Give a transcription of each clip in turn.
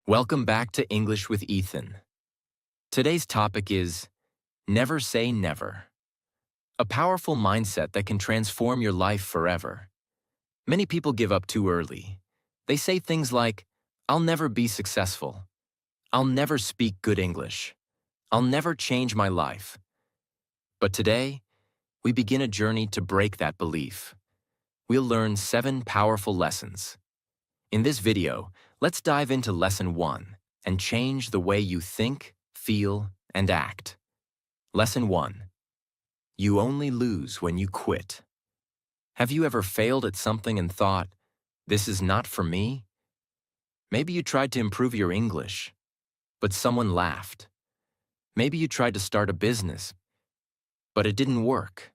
Welcome back to English with Ethan. Today's topic is Never Say Never, a powerful mindset that can transform your life forever. Many people give up too early. They say things like, I'll never be successful. I'll never speak good English. I'll never change my life. But today, we begin a journey to break that belief. We'll learn 7 powerful lessons. In this video, let's dive into Lesson 1 and change the way you think, feel, and act. Lesson 1. You only lose when you quit. Have you ever failed at something and thought, this is not for me? Maybe you tried to improve your English, but someone laughed. Maybe you tried to start a business, but it didn't work.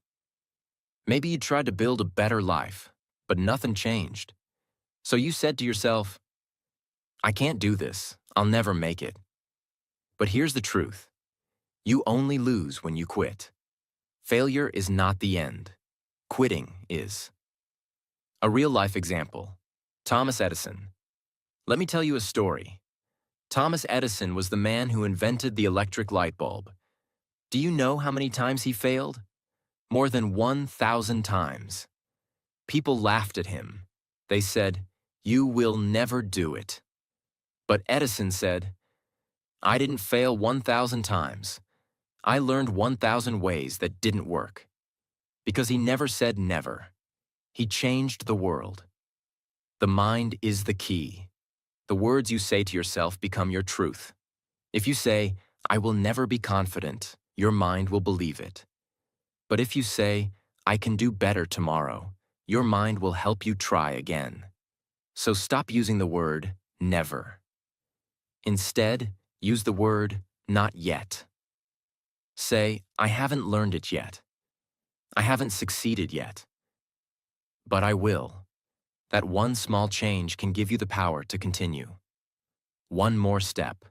Maybe you tried to build a better life, but nothing changed. So you said to yourself, I can't do this. I'll never make it. But here's the truth. You only lose when you quit. Failure is not the end. Quitting is. A real-life example. Thomas Edison. Let me tell you a story. Thomas Edison was the man who invented the electric light bulb. Do you know how many times he failed? More than 1,000 times. People laughed at him. They said, you will never do it. But Edison said, I didn't fail 1,000 times. I learned 1,000 ways that didn't work. Because he never said never. He changed the world. The mind is the key. The words you say to yourself become your truth. If you say, I will never be confident, your mind will believe it. But if you say, I can do better tomorrow, your mind will help you try again. So stop using the word never. Instead, use the word not yet. Say, I haven't learned it yet. I haven't succeeded yet. But I will. That one small change can give you the power to continue. One more step.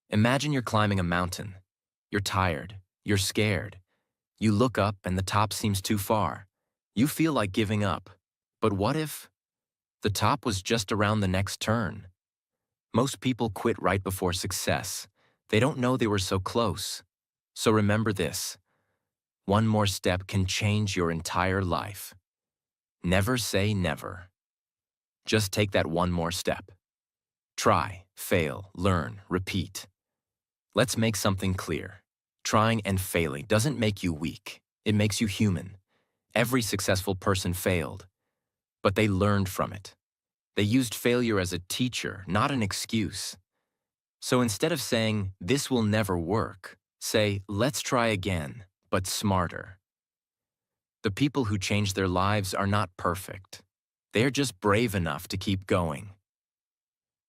Imagine you're climbing a mountain. You're tired. You're scared. You look up and the top seems too far. You feel like giving up. But what if the top was just around the next turn? Most people quit right before success. They don't know they were so close. So remember this. One more step can change your entire life. Never say never. Just take that one more step. Try, fail, learn, repeat. Let's make something clear. Trying and failing doesn't make you weak. It makes you human. Every successful person failed, but they learned from it. They used failure as a teacher, not an excuse. So instead of saying, this will never work, say, let's try again, but smarter. The people who change their lives are not perfect. They are just brave enough to keep going.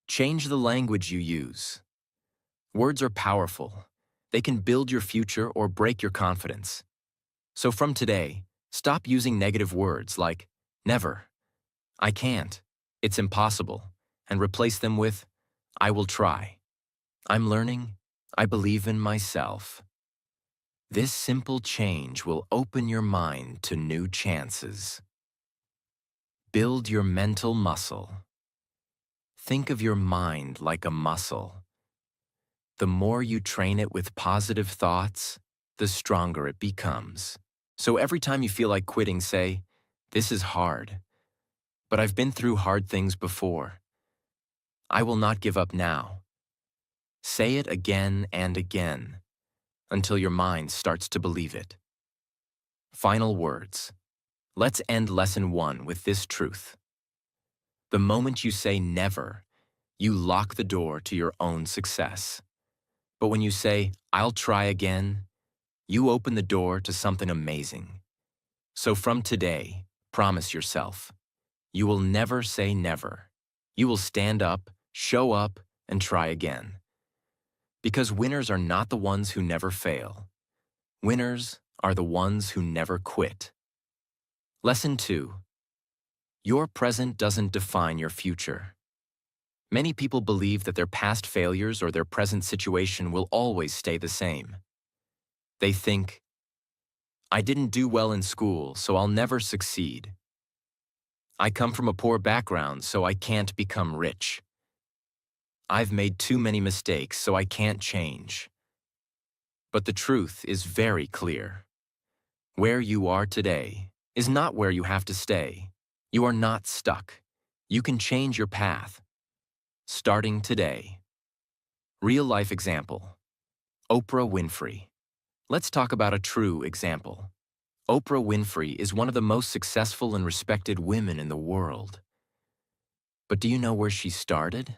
Change the language you use. Words are powerful. They can build your future or break your confidence. So from today, stop using negative words like never, I can't, it's impossible, and replace them with I will try. I'm learning. I believe in myself. This simple change will open your mind to new chances. Build your mental muscle. Think of your mind like a muscle. The more you train it with positive thoughts, the stronger it becomes. So every time you feel like quitting, say, this is hard, but I've been through hard things before. I will not give up now. Say it again and again until your mind starts to believe it. Final words. Let's end Lesson 1 with this truth. The moment you say never, you lock the door to your own success. But when you say, I'll try again, you open the door to something amazing. So from today, promise yourself, you will never say never. You will stand up, show up, and try again. Because winners are not the ones who never fail. Winners are the ones who never quit. Lesson 2. Your present doesn't define your future. Many people believe that their past failures or their present situation will always stay the same. They think, I didn't do well in school, so I'll never succeed. I come from a poor background, so I can't become rich. I've made too many mistakes, so I can't change. But the truth is very clear. Where you are today is not where you have to stay. You are not stuck. You can change your path, starting today. Real-life example. Oprah Winfrey. Let's talk about a true example. Oprah Winfrey is one of the most successful and respected women in the world. But do you know where she started?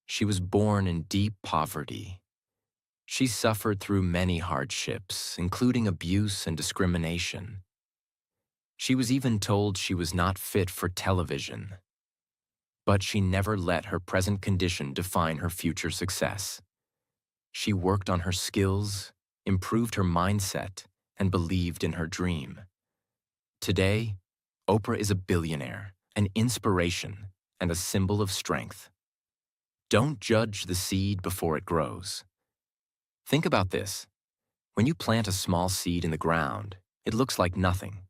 She was born in deep poverty. She suffered through many hardships, including abuse and discrimination. She was even told she was not fit for television. But she never let her present condition define her future success. She worked on her skills, improved her mindset, and believed in her dream. Today, Oprah is a billionaire, an inspiration, and a symbol of strength. Don't judge the seed before it grows. Think about this. When you plant a small seed in the ground, it looks like nothing.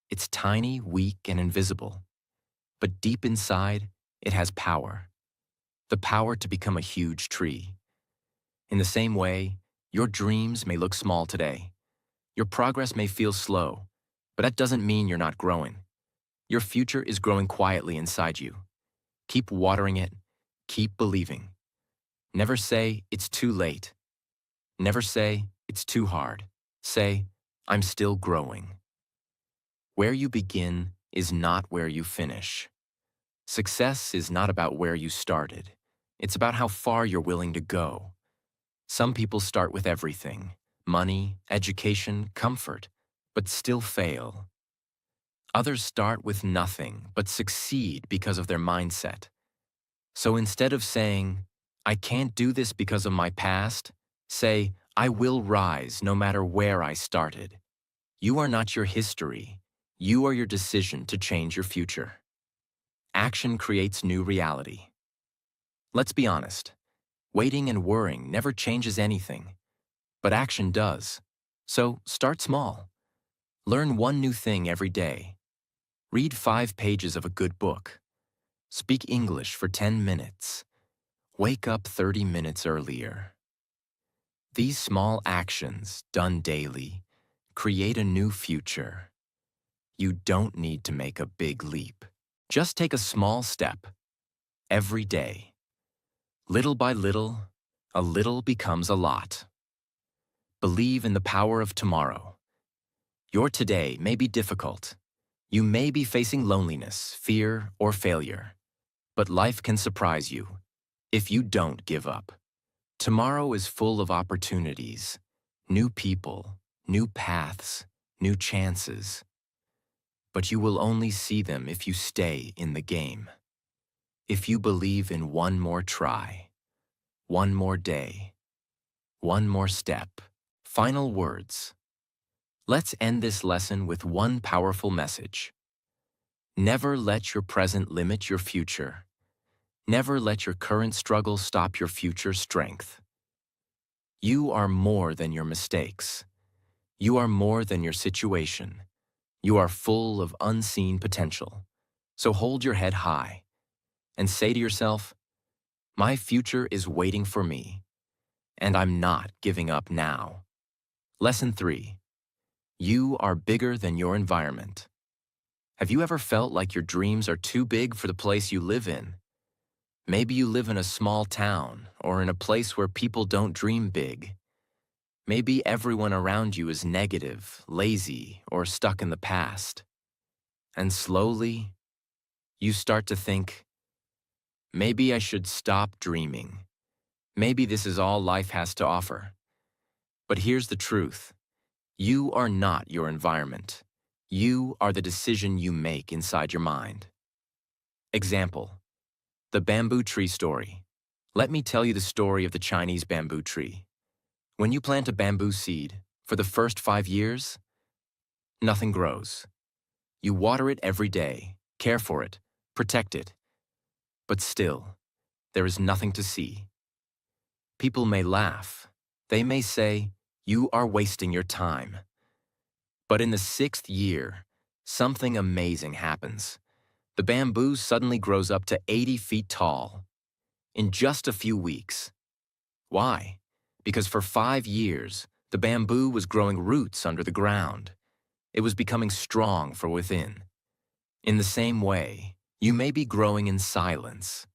It's tiny, weak, and invisible. But deep inside, it has power. The power to become a huge tree. In the same way, your dreams may look small today. Your progress may feel slow, but that doesn't mean you're not growing. Your future is growing quietly inside you. Keep watering it. Keep believing. Never say, it's too late. Never say, it's too hard. Say, I'm still growing. Where you begin is not where you finish. Success is not about where you started. It's about how far you're willing to go. Some people start with everything, money, education, comfort, but still fail. Others start with nothing, but succeed because of their mindset. So instead of saying, I can't do this because of my past, say, I will rise no matter where I started. You are not your history. You are your decision to change your future. Action creates new reality. Let's be honest. Waiting and worrying never changes anything, but action does. So start small. Learn one new thing every day. Read 5 pages of a good book. Speak English for 10 minutes. Wake up 30 minutes earlier. These small actions, done daily, create a new future. You don't need to make a big leap. Just take a small step. Every day. Little by little, a little becomes a lot. Believe in the power of tomorrow. Your today may be difficult. You may be facing loneliness, fear, or failure. But life can surprise you if you don't give up. Tomorrow is full of opportunities, new people, new paths, new chances. But you will only see them if you stay in the game. If you believe in one more try, one more day, one more step. Final words. Let's end this lesson with one powerful message. Never let your present limit your future. Never let your current struggle stop your future strength. You are more than your mistakes. You are more than your situation. You are full of unseen potential. So hold your head high and say to yourself, my future is waiting for me, and I'm not giving up now. Lesson 3. You are bigger than your environment. Have you ever felt like your dreams are too big for the place you live in? Maybe you live in a small town or in a place where people don't dream big. Maybe everyone around you is negative, lazy, or stuck in the past. And slowly, you start to think, maybe I should stop dreaming. Maybe this is all life has to offer. But here's the truth. You are not your environment. You are the decision you make inside your mind. Example. The bamboo tree story. Let me tell you the story of the Chinese bamboo tree. When you plant a bamboo seed, for the first 5 years, nothing grows. You water it every day, care for it, protect it. But still, there is nothing to see. People may laugh. They may say, you are wasting your time. But in the 6th year, something amazing happens. The bamboo suddenly grows up to 80 feet tall. in just a few weeks. Why? Because for 5 years, the bamboo was growing roots under the ground. It was becoming strong from within. In the same way, you may be growing in silence.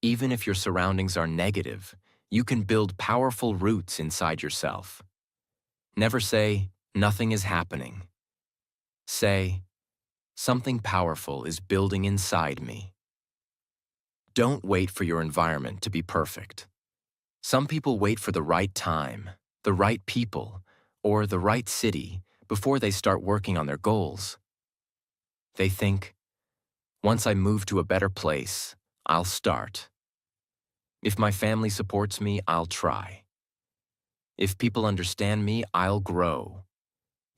Even if your surroundings are negative, you can build powerful roots inside yourself. Never say, "Nothing is happening." Say, "Something powerful is building inside me." Don't wait for your environment to be perfect. Some people wait for the right time, the right people, or the right city before they start working on their goals. They think, "Once I move to a better place, I'll start. If my family supports me, I'll try. If people understand me, I'll grow."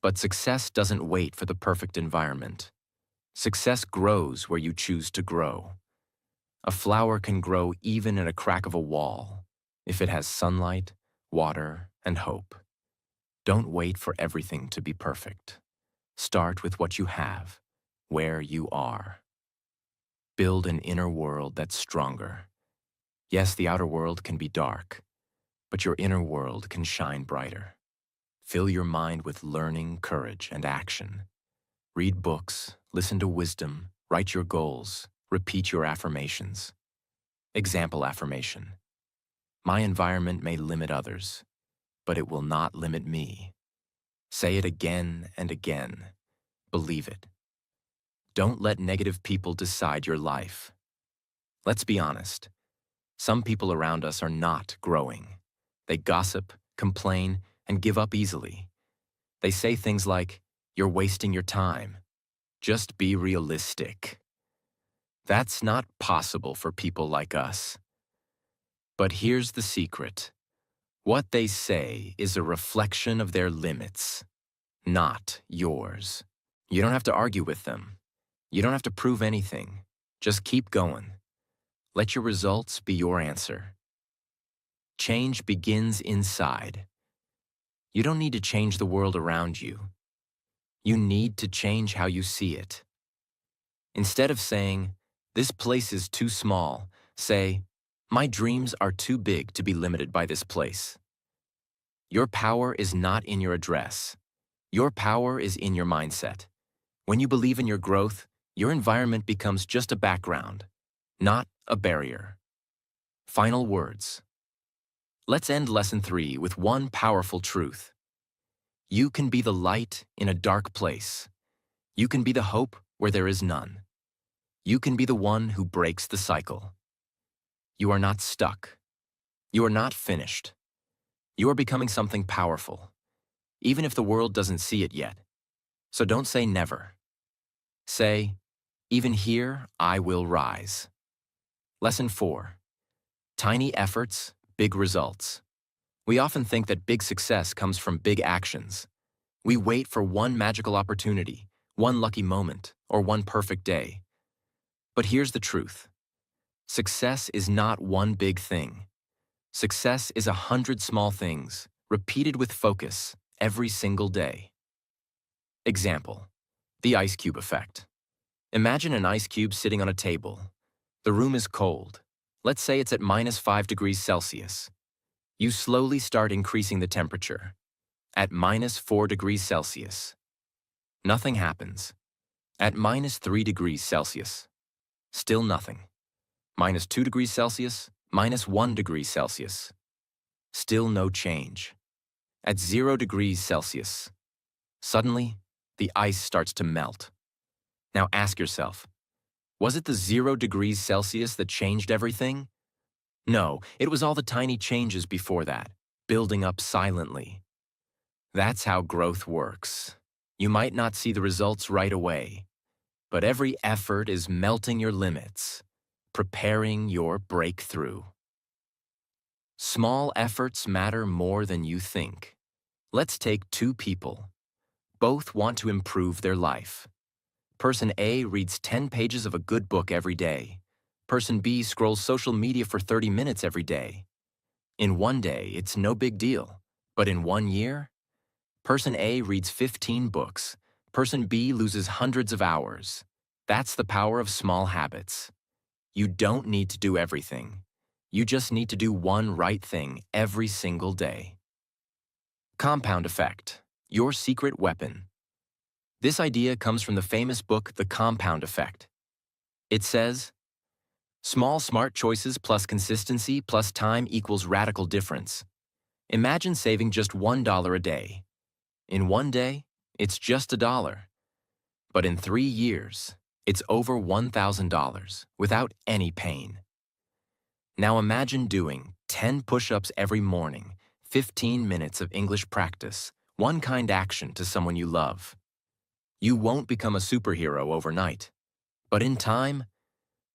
But success doesn't wait for the perfect environment. Success grows where you choose to grow. A flower can grow even in a crack of a wall if it has sunlight, water, and hope. Don't wait for everything to be perfect. Start with what you have, where you are. Build an inner world that's stronger. Yes, the outer world can be dark, but your inner world can shine brighter. Fill your mind with learning, courage, and action. Read books, listen to wisdom, write your goals, repeat your affirmations. Example affirmation: "My environment may limit others, but it will not limit me." Say it again and again. Believe it. Don't let negative people decide your life. Let's be honest. Some people around us are not growing. They gossip, complain, and give up easily. They say things like, "You're wasting your time." Just be realistic. That's not possible for people like us. But here's the secret. What they say is a reflection of their limits, not yours. You don't have to argue with them. You don't have to prove anything. Just keep going. Let your results be your answer. Change begins inside. You don't need to change the world around you. You need to change how you see it. Instead of saying, "This place is too small," say, "My dreams are too big to be limited by this place." Your power is not in your address. Your power is in your mindset. When you believe in your growth, your environment becomes just a background, not a barrier. Final words. Let's end Lesson 3 with one powerful truth. You can be the light in a dark place. You can be the hope where there is none. You can be the one who breaks the cycle. You are not stuck. You are not finished. You are becoming something powerful, even if the world doesn't see it yet. So don't say never. Say, "Even here, I will rise." Lesson 4. Tiny efforts, big results. We often think that big success comes from big actions. We wait for one magical opportunity, one lucky moment, or one perfect day. But here's the truth. Success is not one big thing. Success is 100 small things, repeated with focus, every single day. Example: the ice cube effect. Imagine an ice cube sitting on a table. The room is cold. Let's say it's at -5 degrees Celsius. You slowly start increasing the temperature. At -4 degrees Celsius. Nothing happens. At -3 degrees Celsius. Still nothing. -2 degrees Celsius, -1 degree Celsius. Still no change. At 0 degrees Celsius. Suddenly, the ice starts to melt. Now ask yourself, was it the 0 degrees Celsius that changed everything? No, it was all the tiny changes before that, building up silently. That's how growth works. You might not see the results right away, but every effort is melting your limits, preparing your breakthrough. Small efforts matter more than you think. Let's take two people. Both want to improve their life. Person A reads 10 pages of a good book every day. Person B scrolls social media for 30 minutes every day. In one day, it's no big deal. But in 1 year, Person A reads 15 books. Person B loses hundreds of hours. That's the power of small habits. You don't need to do everything. You just need to do one right thing every single day. Compound effect, your secret weapon. This idea comes from the famous book, The Compound Effect. It says, small smart choices plus consistency plus time equals radical difference. Imagine saving just $1 a day. In one day, it's just $1. But in 3 years, it's over $1,000 without any pain. Now imagine doing 10 push-ups every morning, 15 minutes of English practice, one kind action to someone you love. You won't become a superhero overnight, but in time,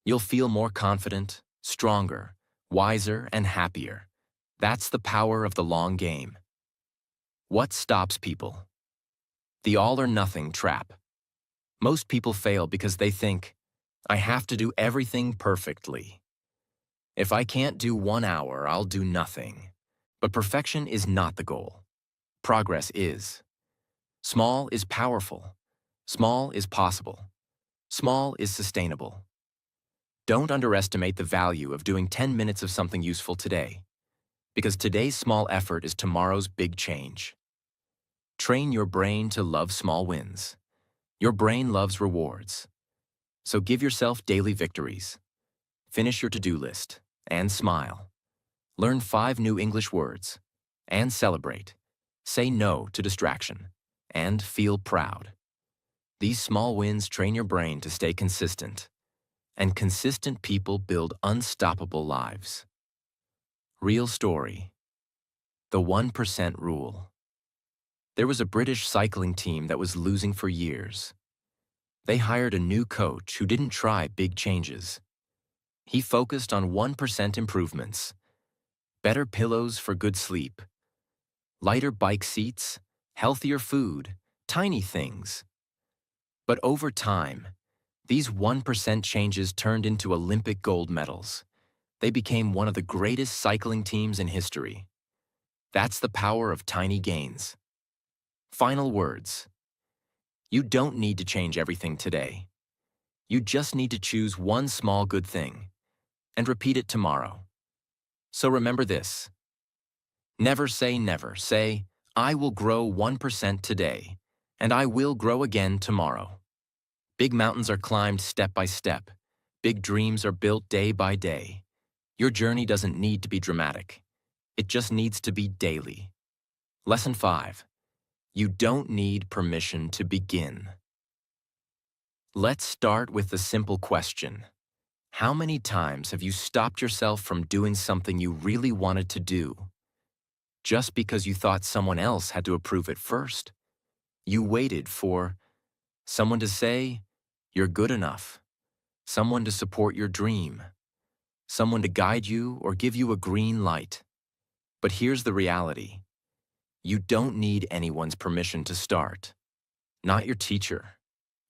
you'll feel more confident, stronger, wiser, and happier. That's the power of the long game. What stops people? The all-or-nothing trap. Most people fail because they think, I have to do everything perfectly. If I can't do 1 hour, I'll do nothing. But perfection is not the goal. Progress is. Small is powerful. Small is possible. Small is sustainable. Don't underestimate the value of doing 10 minutes of something useful today, because today's small effort is tomorrow's big change. Train your brain to love small wins. Your brain loves rewards. So give yourself daily victories. Finish your to-do list and smile. Learn 5 new English words and celebrate. Say no to distraction and feel proud. These small wins train your brain to stay consistent, and consistent people build unstoppable lives. Real story. The 1% rule. There was a British cycling team that was losing for years. They hired a new coach who didn't try big changes. He focused on 1% improvements. Better pillows for good sleep. Lighter bike seats, healthier food, tiny things. But over time, these 1% changes turned into Olympic gold medals. They became one of the greatest cycling teams in history. That's the power of tiny gains. Final words. You don't need to change everything today. You just need to choose one small good thing and repeat it tomorrow. So remember this. Never say never. Say, I will grow 1% today, and I will grow again tomorrow. Big mountains are climbed step by step. Big dreams are built day by day. Your journey doesn't need to be dramatic. It just needs to be daily. Lesson 5. You don't need permission to begin. Let's start with the simple question. How many times have you stopped yourself from doing something you really wanted to do, just because you thought someone else had to approve it first? You waited for someone to say, you're good enough, someone to support your dream, someone to guide you or give you a green light. But here's the reality. You don't need anyone's permission to start. Not your teacher,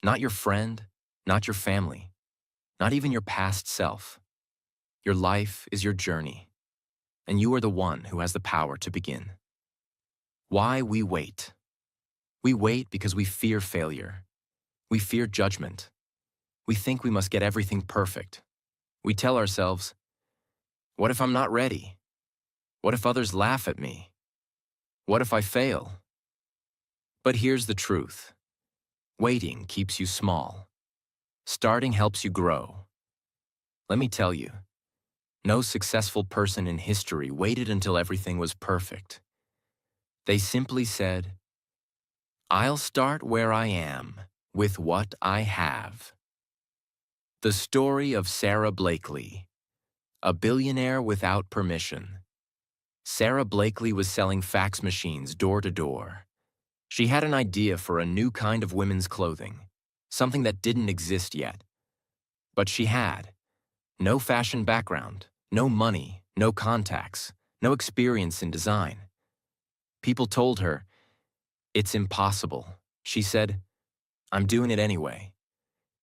not your friend, not your family, not even your past self. Your life is your journey, and you are the one who has the power to begin. Why we wait? We wait because we fear failure. We fear judgment. We think we must get everything perfect. We tell ourselves, what if I'm not ready? What if others laugh at me? What if I fail? But here's the truth. Waiting keeps you small. Starting helps you grow. Let me tell you, no successful person in history waited until everything was perfect. They simply said, I'll start where I am, with what I have. The story of Sara Blakely, a billionaire without permission. Sara Blakely was selling fax machines door to door. She had an idea for a new kind of women's clothing, something that didn't exist yet. But she had no fashion background, no money, no contacts, no experience in design. People told her, it's impossible. She said, I'm doing it anyway.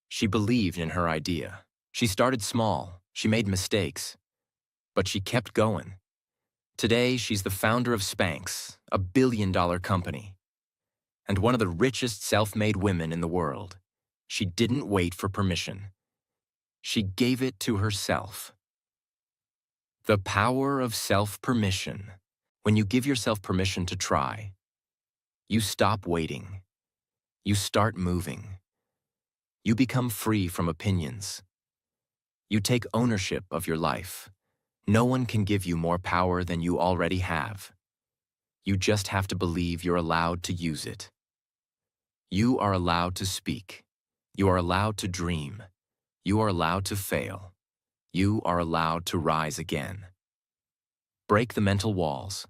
She believed in her idea. She started small. She made mistakes. But she kept going. Today, she's the founder of Spanx, a billion-dollar company, and one of the richest self-made women in the world. She didn't wait for permission. She gave it to herself. The power of self-permission. When you give yourself permission to try, you stop waiting. You start moving. You become free from opinions. You take ownership of your life. No one can give you more power than you already have. You just have to believe you're allowed to use it. You are allowed to speak. You are allowed to dream. You are allowed to fail. You are allowed to rise again. Break the mental walls.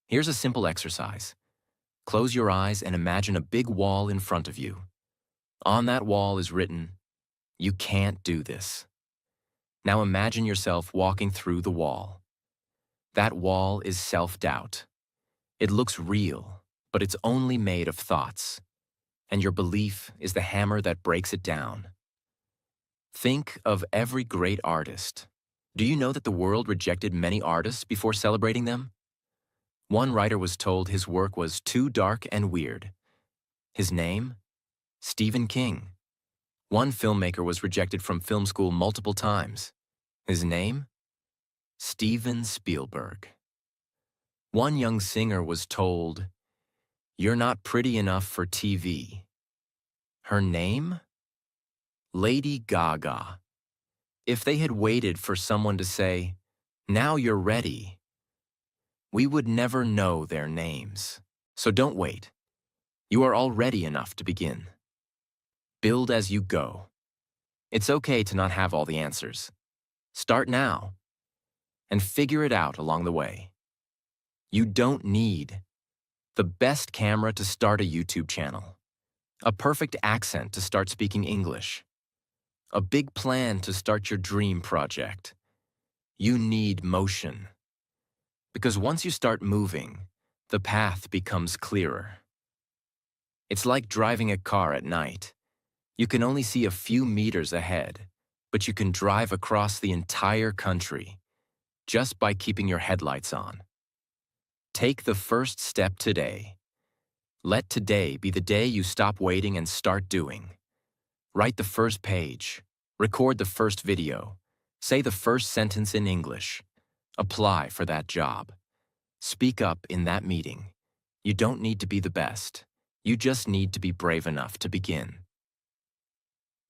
Here's a simple exercise. Close your eyes and imagine a big wall in front of you. On that wall is written, "You can't do this." Now imagine yourself walking through the wall. That wall is self-doubt. It looks real, but it's only made of thoughts. And your belief is the hammer that breaks it down. Think of every great artist. Do you know that the world rejected many artists before celebrating them? One writer was told his work was too dark and weird. His name? Stephen King. One filmmaker was rejected from film school multiple times. His name? Steven Spielberg. One young singer was told, "You're not pretty enough for TV." Her name? Lady Gaga. If they had waited for someone to say, "Now you're ready," we would never know their names. So don't wait. You are already enough to begin. Build as you go. It's okay to not have all the answers. Start now and figure it out along the way. You don't need the best camera to start a YouTube channel, a perfect accent to start speaking English, a big plan to start your dream project. You need motion. Because once you start moving, the path becomes clearer. It's like driving a car at night. You can only see a few meters ahead, but you can drive across the entire country just by keeping your headlights on. Take the first step today. Let today be the day you stop waiting and start doing. Write the first page. Record the first video. Say the first sentence in English. Apply for that job. Speak up in that meeting. You don't need to be the best. You just need to be brave enough to begin.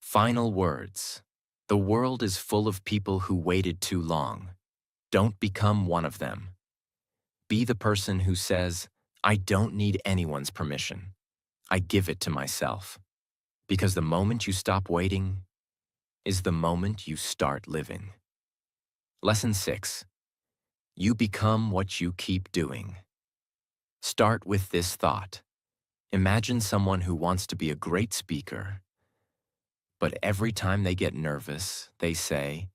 Final words. The world is full of people who waited too long. Don't become one of them. Be the person who says, "I don't need anyone's permission. I give it to myself." Because the moment you stop waiting is the moment you start living. Lesson 6. You become what you keep doing. Start with this thought. Imagine someone who wants to be a great speaker, but every time they get nervous, they say,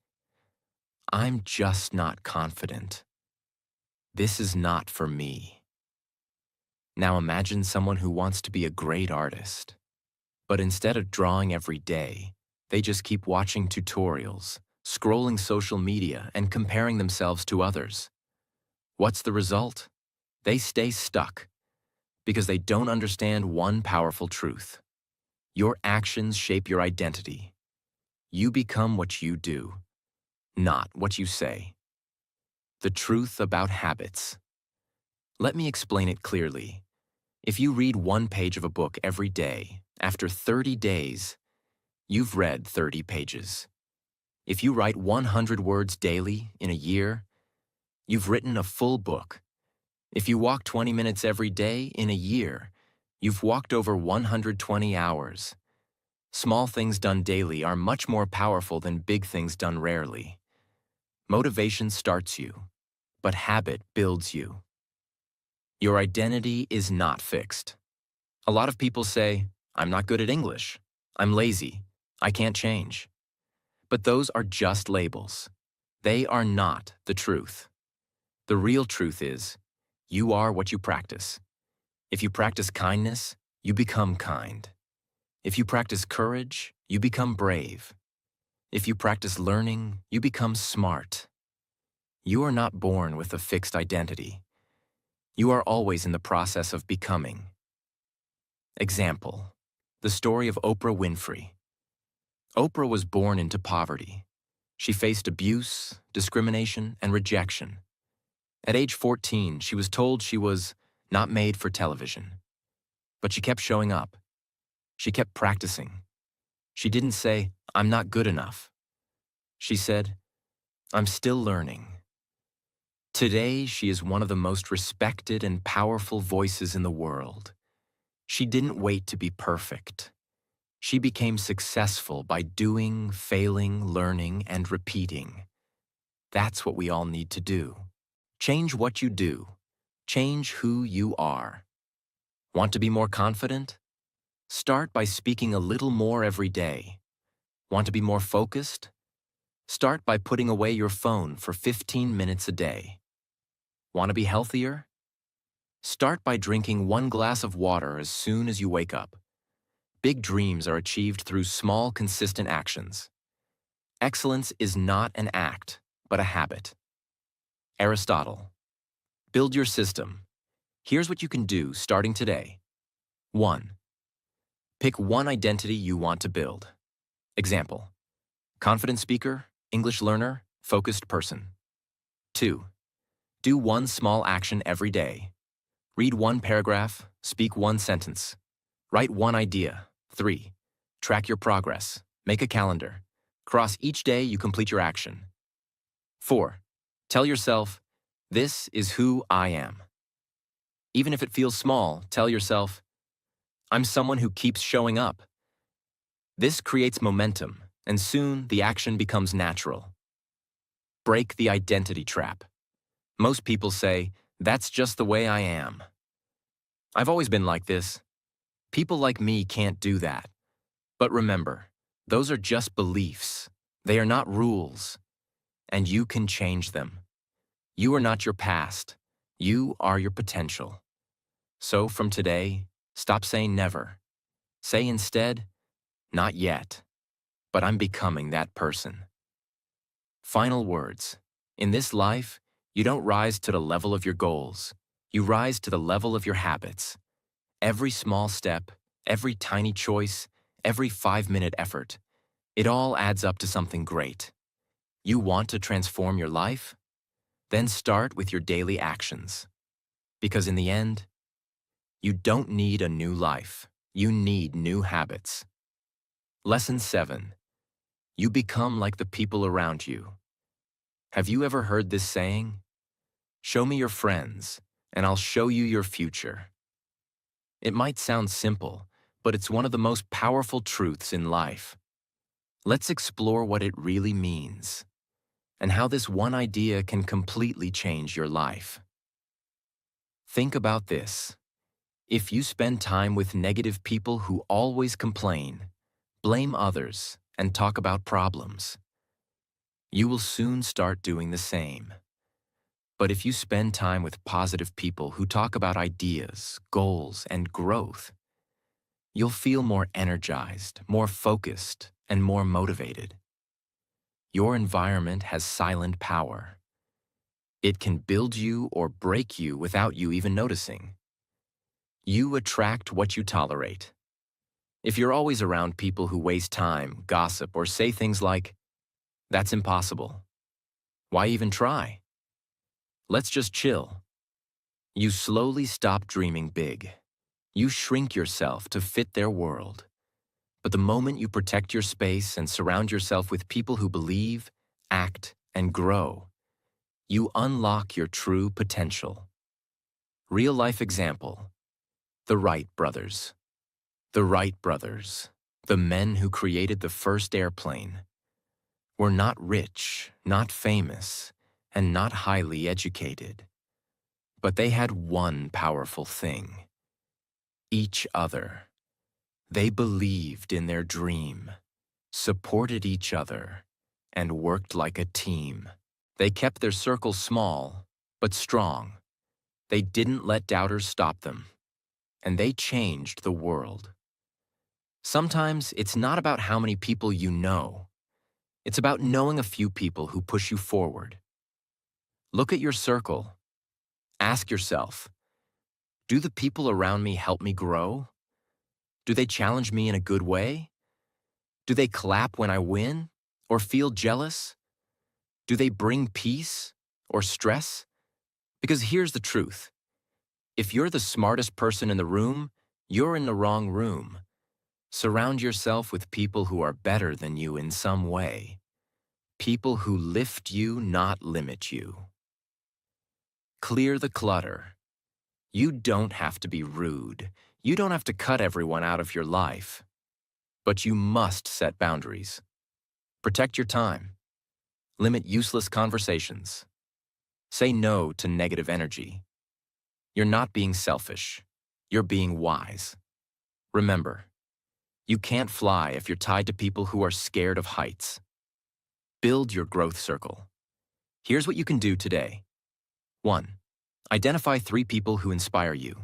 "I'm just not confident. This is not for me." Now imagine someone who wants to be a great artist, but instead of drawing every day, they just keep watching tutorials, scrolling social media, and comparing themselves to others. What's the result? They stay stuck because they don't understand one powerful truth. Your actions shape your identity. You become what you do, not what you say. The truth about habits. Let me explain it clearly. If you read one page of a book every day, after 30 days, you've read 30 pages. If you write 100 words daily in a year, you've written a full book. If you walk 20 minutes every day in a year, you've walked over 120 hours. Small things done daily are much more powerful than big things done rarely. Motivation starts you, but habit builds you. Your identity is not fixed. A lot of people say, "I'm not good at English. I'm lazy. I can't change." But those are just labels. They are not the truth. The real truth is, you are what you practice. If you practice kindness, you become kind. If you practice courage, you become brave. If you practice learning, you become smart. You are not born with a fixed identity. You are always in the process of becoming. Example, the story of Oprah Winfrey. Oprah was born into poverty. She faced abuse, discrimination, and rejection. At age 14, she was told she was not made for television. But she kept showing up. She kept practicing. She didn't say, "I'm not good enough." She said, "I'm still learning." Today, she is one of the most respected and powerful voices in the world. She didn't wait to be perfect. She became successful by doing, failing, learning, and repeating. That's what we all need to do. Change what you do. Change who you are. Want to be more confident? Start by speaking a little more every day. Want to be more focused? Start by putting away your phone for 15 minutes a day. Want to be healthier? Start by drinking 1 glass of water as soon as you wake up. Big dreams are achieved through small, consistent actions. Excellence is not an act, but a habit. Aristotle. Build your system. Here's what you can do starting today. 1. Pick one identity you want to build. Example: confident speaker, English learner, focused person. 2. Do one small action every day. Read one paragraph, speak one sentence. Write one idea. 3. Track your progress. Make a calendar. Cross each day you complete your action. 4. Tell yourself, "This is who I am." Even if it feels small, tell yourself, "I'm someone who keeps showing up." This creates momentum, and soon the action becomes natural. Break the identity trap. Most people say, "That's just the way I am." I've always been like this. People like me can't do that. But remember, those are just beliefs. They are not rules. And you can change them. You are not your past. You are your potential. So from today, stop saying never. Say instead, "Not yet, but I'm becoming that person." Final words. In this life, you don't rise to the level of your goals. You rise to the level of your habits. Every small step, every tiny choice, every 5-minute effort, it all adds up to something great. You want to transform your life? Then start with your daily actions. Because in the end, you don't need a new life. You need new habits. Lesson 7. You become like the people around you. Have you ever heard this saying? Show me your friends, and I'll show you your future. It might sound simple, but it's one of the most powerful truths in life. Let's explore what it really means, and how this one idea can completely change your life. Think about this. If you spend time with negative people who always complain, blame others, and talk about problems, you will soon start doing the same. But if you spend time with positive people who talk about ideas, goals, and growth, you'll feel more energized, more focused, and more motivated. Your environment has silent power. It can build you or break you without you even noticing. You attract what you tolerate. If you're always around people who waste time, gossip, or say things like, "That's impossible. Why even try? Let's just chill," you slowly stop dreaming big. You shrink yourself to fit their world. But the moment you protect your space and surround yourself with people who believe, act, and grow, you unlock your true potential. Real-life example: the Wright brothers. The Wright brothers, the men who created the first airplane, were not rich, not famous, and not highly educated. But they had one powerful thing: each other. They believed in their dream, supported each other, and worked like a team. They kept their circle small, but strong. They didn't let doubters stop them, and they changed the world. Sometimes it's not about how many people you know. It's about knowing a few people who push you forward. Look at your circle. Ask yourself, do the people around me help me grow? Do they challenge me in a good way? Do they clap when I win or feel jealous? Do they bring peace or stress? Because here's the truth. If you're the smartest person in the room, you're in the wrong room. Surround yourself with people who are better than you in some way. People who lift you, not limit you. Clear the clutter. You don't have to be rude. You don't have to cut everyone out of your life. But you must set boundaries. Protect your time. Limit useless conversations. Say no to negative energy. You're not being selfish. You're being wise. Remember, you can't fly if you're tied to people who are scared of heights. Build your growth circle. Here's what you can do today. 1. Identify 3 people who inspire you.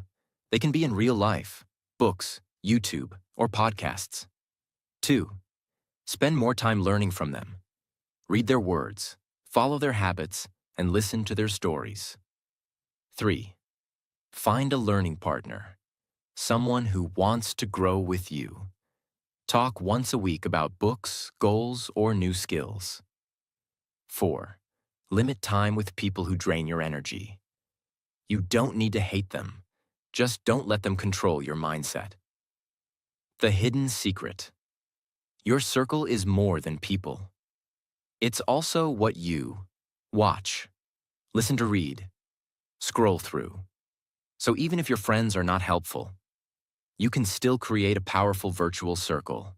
They can be in real life, books, YouTube, or podcasts. 2. Spend more time learning from them. Read their words, follow their habits, and listen to their stories. 3. Find a learning partner, someone who wants to grow with you. Talk once a week about books, goals, or new skills. 4. Limit time with people who drain your energy. You don't need to hate them. Just don't let them control your mindset. The hidden secret. Your circle is more than people. It's also what you watch, listen to read, scroll through. So even if your friends are not helpful, you can still create a powerful virtual circle.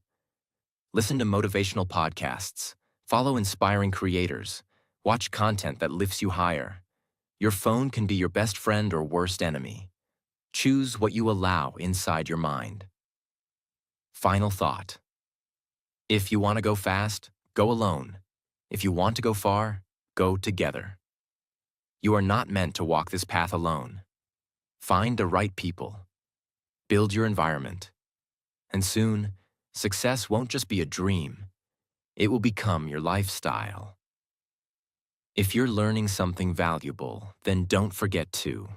Listen to motivational podcasts, follow inspiring creators, watch content that lifts you higher. Your phone can be your best friend or worst enemy. Choose what you allow inside your mind. Final thought. If you want to go fast, go alone. If you want to go far, go together. You are not meant to walk this path alone. Find the right people. Build your environment. And soon, success won't just be a dream. It will become your lifestyle. If you're learning something valuable, then don't forget to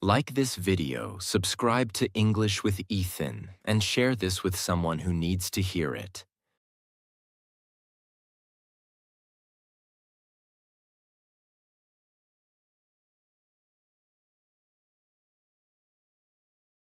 like this video, subscribe to English with Ethan, and share this with someone who needs to hear it.